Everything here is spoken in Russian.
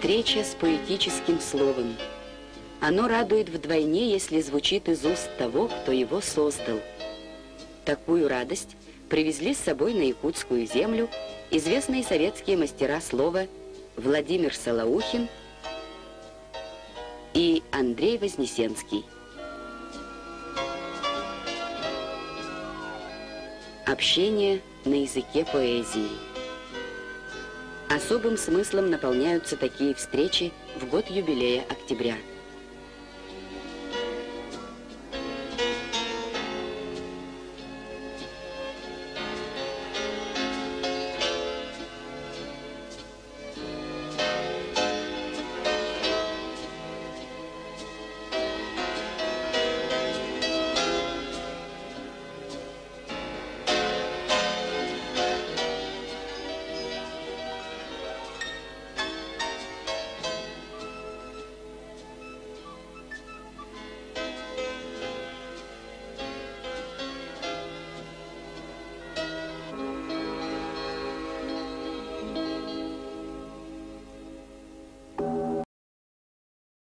Встреча с поэтическим словом. Оно радует вдвойне, если звучит из уст того, кто его создал. Такую радость привезли с собой на якутскую землю известные советские мастера слова Владимир Солоухин и Андрей Вознесенский. Общение на языке поэзии. Особым смыслом наполняются такие встречи в год юбилея октября.